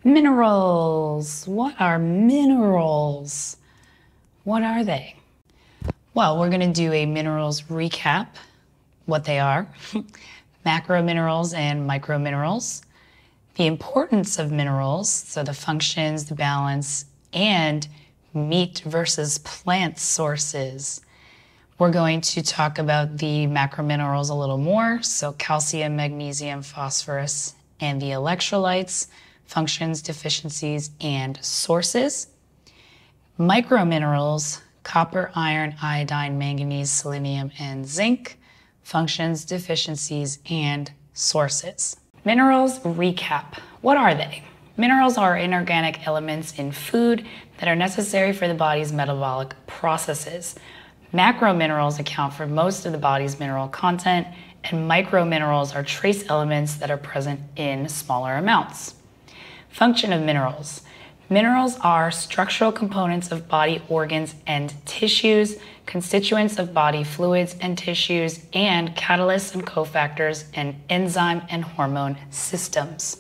Minerals. What are minerals? What are they? Well, we're going to do a minerals recap, what they are, macro minerals and micro minerals, the importance of minerals, so the functions, the balance, and meat versus plant sources. We're going to talk about the macro minerals a little more, so calcium, magnesium, phosphorus, and the electrolytes, functions, deficiencies, and sources. Micro minerals, copper, iron, iodine, manganese, selenium, and zinc, functions, deficiencies, and sources. Minerals recap. What are they? Minerals are inorganic elements in food that are necessary for the body's metabolic processes. Macro minerals account for most of the body's mineral content, and micro minerals are trace elements that are present in smaller amounts. Function of minerals. Minerals are structural components of body organs and tissues, constituents of body fluids and tissues, and catalysts and cofactors in enzyme and hormone systems.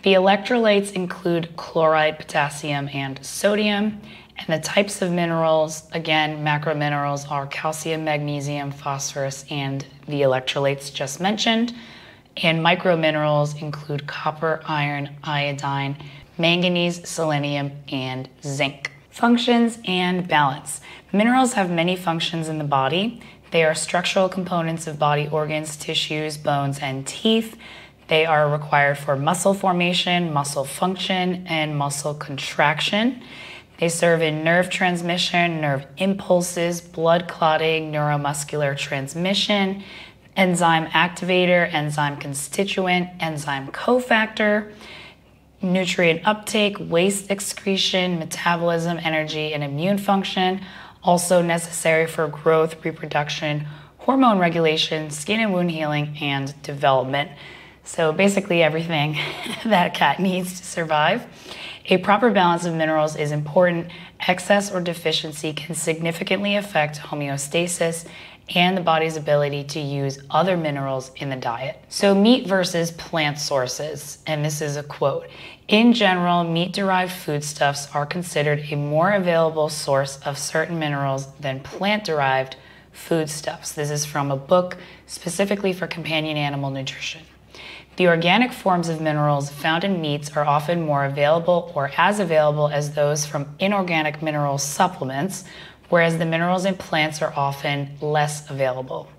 The electrolytes include chloride, potassium, and sodium. And the types of minerals, again, macro minerals are calcium, magnesium, phosphorus, and the electrolytes just mentioned. And micro minerals include copper, iron, iodine, manganese, selenium, and zinc. Functions and balance. Minerals have many functions in the body. They are structural components of body organs, tissues, bones, and teeth. They are required for muscle formation, muscle function, and muscle contraction. They serve in nerve transmission, nerve impulses, blood clotting, neuromuscular transmission, enzyme activator, enzyme constituent, enzyme cofactor, nutrient uptake, waste excretion, metabolism, energy, and immune function, also necessary for growth, reproduction, hormone regulation, skin and wound healing, and development. So basically everything that a cat needs to survive. A proper balance of minerals is important. Excess or deficiency can significantly affect homeostasis and the body's ability to use other minerals in the diet. So meat versus plant sources, and this is a quote. In general, meat-derived foodstuffs are considered a more available source of certain minerals than plant-derived foodstuffs. This is from a book specifically for companion animal nutrition. The organic forms of minerals found in meats are often more available or as available as those from inorganic mineral supplements, whereas the minerals in plants are often less available.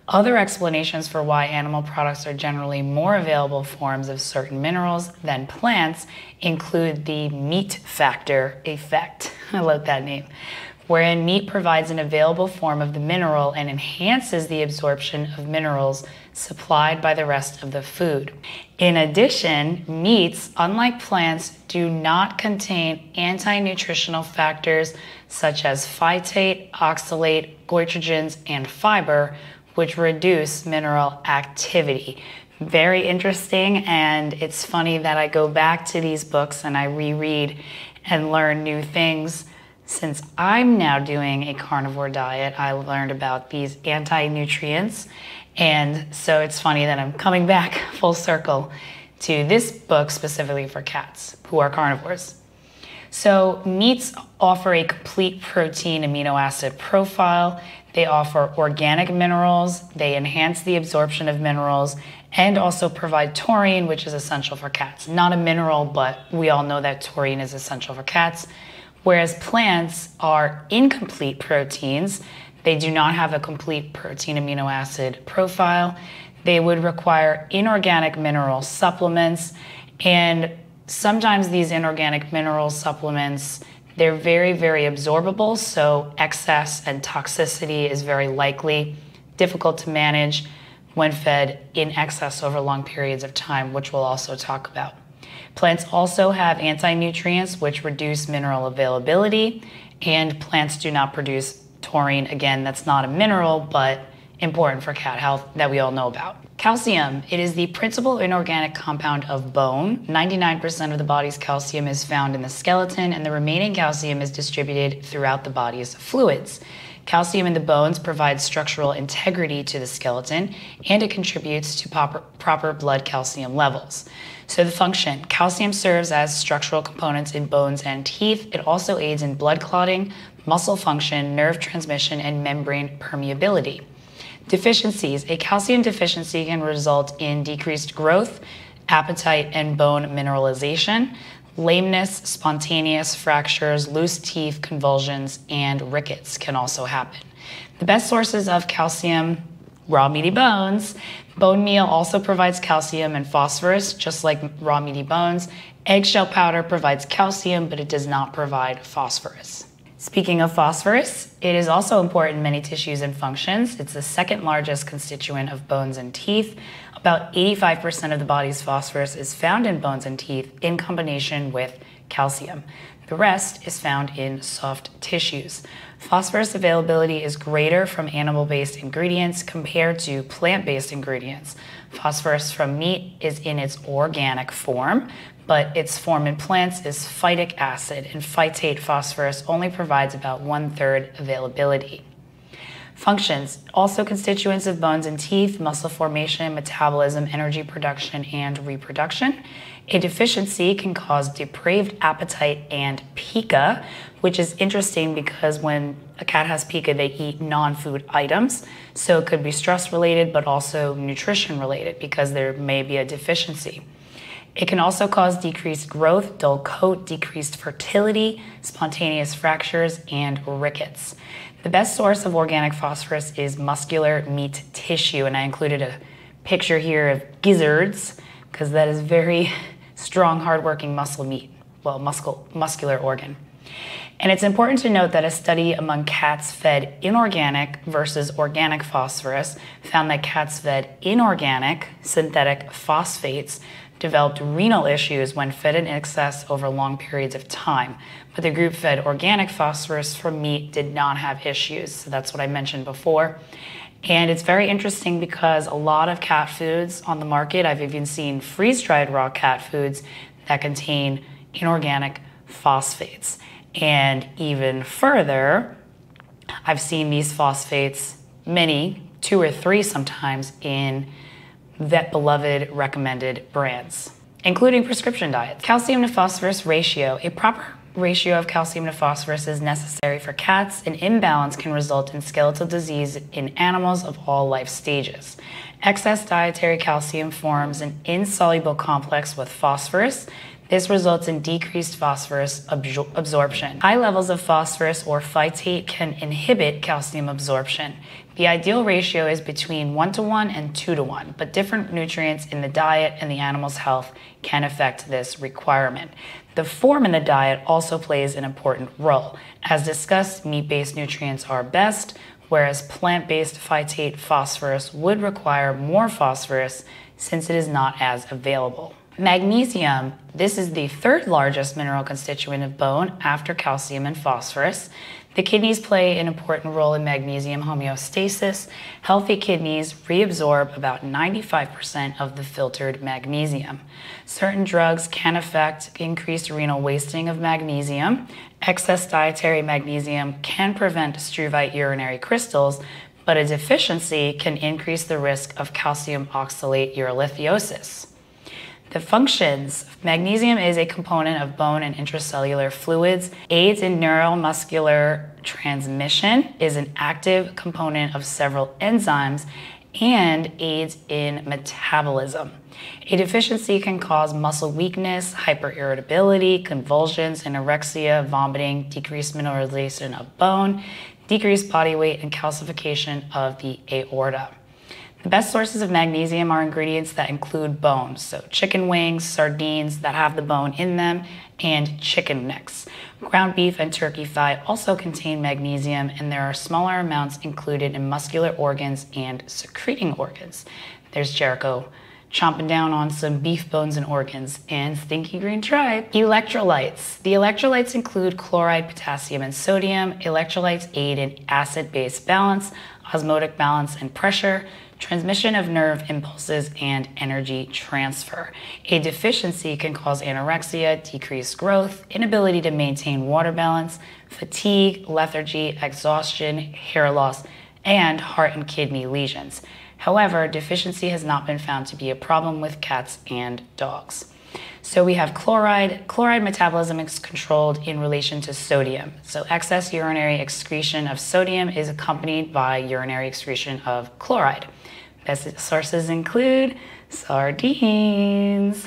Other explanations for why animal products are generally more available forms of certain minerals than plants include the meat factor effect. I love that name. Wherein meat provides an available form of the mineral and enhances the absorption of minerals supplied by the rest of the food. In addition, meats, unlike plants, do not contain anti-nutritional factors such as phytate, oxalate, goitrogens, and fiber, which reduce mineral activity. Very interesting, and it's funny that I go back to these books and I reread and learn new things. Since I'm now doing a carnivore diet, I learned about these anti-nutrients, and so it's funny that I'm coming back full circle to this book specifically for cats who are carnivores. So meats offer a complete protein amino acid profile. They offer organic minerals, they enhance the absorption of minerals, and also provide taurine, which is essential for cats. Not a mineral, but we all know that taurine is essential for cats. Whereas plants are incomplete proteins. They do not have a complete protein amino acid profile. They would require inorganic mineral supplements, and sometimes these inorganic mineral supplements, they're very, very absorbable, so excess and toxicity is very likely, difficult to manage when fed in excess over long periods of time, which we'll also talk about. Plants also have anti-nutrients which reduce mineral availability, and plants do not produce taurine. Again, that's not a mineral, but important for cat health that we all know about. Calcium, it is the principal inorganic compound of bone. 99% of the body's calcium is found in the skeleton, and the remaining calcium is distributed throughout the body's fluids. Calcium in the bones provides structural integrity to the skeleton, and it contributes to proper blood calcium levels. So the function: calcium serves as structural components in bones and teeth. It also aids in blood clotting, muscle function, nerve transmission, and membrane permeability. Deficiencies: a calcium deficiency can result in decreased growth, appetite, and bone mineralization, lameness, spontaneous fractures, loose teeth, convulsions, and rickets can also happen. The best sources of calcium: raw meaty bones. Bone meal also provides calcium and phosphorus, just like raw meaty bones. Eggshell powder provides calcium, but it does not provide phosphorus. Speaking of phosphorus, it is also important in many tissues and functions. It's the second largest constituent of bones and teeth. About 85% of the body's phosphorus is found in bones and teeth in combination with calcium. The rest is found in soft tissues. Phosphorus availability is greater from animal-based ingredients compared to plant-based ingredients. Phosphorus from meat is in its organic form, but its form in plants is phytic acid, and phytate phosphorus only provides about 1/3 availability. Functions: also constituents of bones and teeth: muscle formation, metabolism, energy production, and reproduction. A deficiency can cause depraved appetite and pica, which is interesting because when a cat has pica, they eat non-food items. So it could be stress related, but also nutrition related because there may be a deficiency. It can also cause decreased growth, dull coat, decreased fertility, spontaneous fractures, and rickets. The best source of organic phosphorus is muscular meat tissue, and I included a picture here of gizzards because that is very strong, hardworking muscle meat, well, muscular organ. And it's important to note that a study among cats fed inorganic versus organic phosphorus found that cats fed inorganic synthetic phosphates developed renal issues when fed in excess over long periods of time. But the group fed organic phosphorus from meat did not have issues. So that's what I mentioned before. And it's very interesting because a lot of cat foods on the market, I've even seen freeze-dried raw cat foods that contain inorganic phosphates. And even further, I've seen these phosphates, many, 2 or 3 sometimes, in vet beloved recommended brands, including prescription diets. Calcium to phosphorus ratio: a proper ratio of calcium to phosphorus is necessary for cats. An imbalance can result in skeletal disease in animals of all life stages. Excess dietary calcium forms an insoluble complex with phosphorus. This results in decreased phosphorus absorption. High levels of phosphorus or phytate can inhibit calcium absorption. The ideal ratio is between 1:1 and 2:1, but different nutrients in the diet and the animal's health can affect this requirement. The form in the diet also plays an important role. As discussed, meat-based nutrients are best, whereas plant-based phytate phosphorus would require more phosphorus since it is not as available. Magnesium: this is the 3rd largest mineral constituent of bone after calcium and phosphorus. The kidneys play an important role in magnesium homeostasis. Healthy kidneys reabsorb about 95% of the filtered magnesium. Certain drugs can affect increased renal wasting of magnesium. Excess dietary magnesium can prevent struvite urinary crystals, but a deficiency can increase the risk of calcium oxalate urolithosis. The functions: magnesium is a component of bone and intracellular fluids, aids in neuromuscular transmission, is an active component of several enzymes, and aids in metabolism. A deficiency can cause muscle weakness, hyperirritability, convulsions, anorexia, vomiting, decreased mineralization of bone, decreased body weight, and calcification of the aorta. The best sources of magnesium are ingredients that include bones, so chicken wings, sardines that have the bone in them, and chicken necks. Ground beef and turkey thigh also contain magnesium, and there are smaller amounts included in muscular organs and secreting organs. There's Jericho chomping down on some beef bones and organs, and Stinky Green Tribe. Electrolytes. The electrolytes include chloride, potassium, and sodium. Electrolytes aid in acid-base balance, osmotic balance, and pressure. transmission of nerve impulses, and energy transfer. A deficiency can cause anorexia, decreased growth, inability to maintain water balance, fatigue, lethargy, exhaustion, hair loss, and heart and kidney lesions. However, deficiency has not been found to be a problem with cats and dogs. So we have chloride. Chloride metabolism is controlled in relation to sodium. So excess urinary excretion of sodium is accompanied by urinary excretion of chloride. Best sources include sardines.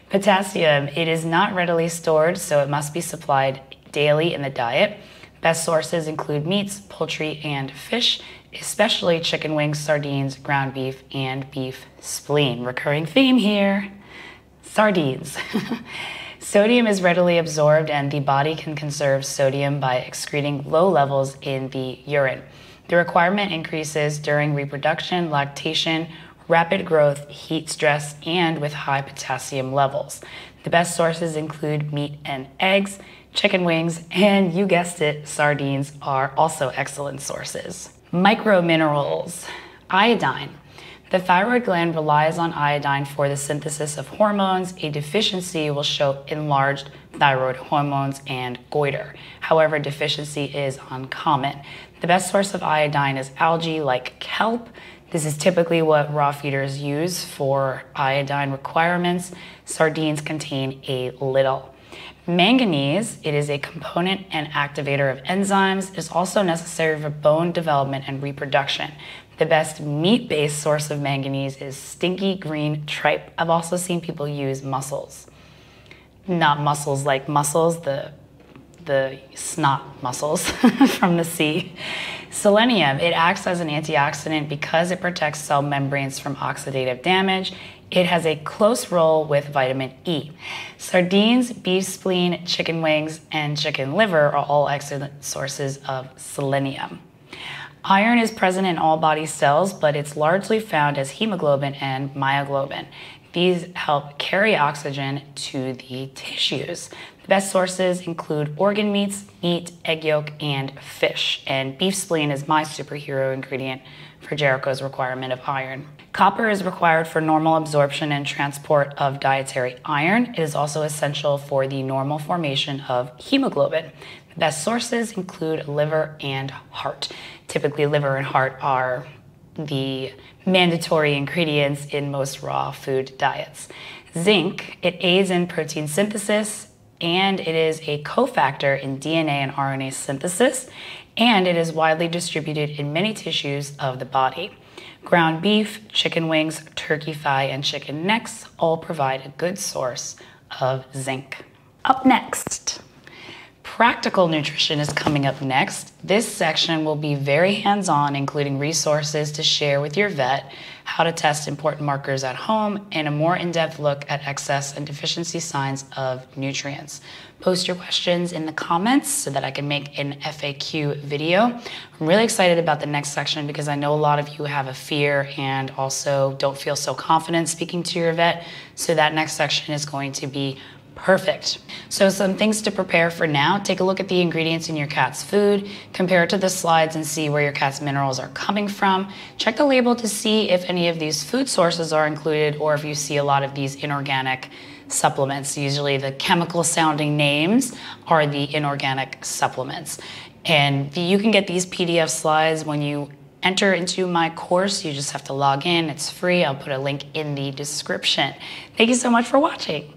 Potassium, it is not readily stored, so it must be supplied daily in the diet. Best sources include meats, poultry, and fish, especially chicken wings, sardines, ground beef, and beef spleen. Recurring theme here. Sardines. Sodium is readily absorbed, and the body can conserve sodium by excreting low levels in the urine. The requirement increases during reproduction, lactation, rapid growth, heat stress, and with high potassium levels. The best sources include meat and eggs, chicken wings, and you guessed it, sardines are also excellent sources. Microminerals. Iodine. The thyroid gland relies on iodine for the synthesis of hormones. A deficiency will show enlarged thyroid hormones and goiter. However, deficiency is uncommon. The best source of iodine is algae like kelp. This is typically what raw feeders use for iodine requirements. Sardines contain a little. Manganese, it is a component and activator of enzymes. It is also necessary for bone development and reproduction. The best meat-based source of manganese is stinky green tripe. I've also seen people use mussels. Not mussels like mussels, the snot mussels from the sea. Selenium, it acts as an antioxidant because it protects cell membranes from oxidative damage. It has a close role with vitamin E. Sardines, beef spleen, chicken wings, and chicken liver are all excellent sources of selenium. Iron is present in all body cells, but it's largely found as hemoglobin and myoglobin. These help carry oxygen to the tissues. The best sources include organ meats, meat, egg yolk, and fish. And beef spleen is my superhero ingredient for Jericho's requirement of iron. Copper is required for normal absorption and transport of dietary iron. It is also essential for the normal formation of hemoglobin. The best sources include liver and heart. Typically, liver and heart are the mandatory ingredients in most raw food diets. Zinc, it aids in protein synthesis, and it is a cofactor in DNA and RNA synthesis, and it is widely distributed in many tissues of the body. Ground beef, chicken wings, turkey thigh, and chicken necks all provide a good source of zinc. Up next, practical nutrition is coming up next. This section will be very hands-on, including resources to share with your vet, how to test important markers at home, and a more in-depth look at excess and deficiency signs of nutrients. Post your questions in the comments so that I can make an FAQ video. I'm really excited about the next section because I know a lot of you have a fear and also don't feel so confident speaking to your vet. So that next section is going to be perfect. So some things to prepare for now. Take a look at the ingredients in your cat's food, compare it to the slides and see where your cat's minerals are coming from. Check the label to see if any of these food sources are included or if you see a lot of these inorganic supplements. Usually the chemical sounding names are the inorganic supplements. And you can get these PDF slides when you enter into my course. You just have to log in. It's free. I'll put a link in the description. Thank you so much for watching.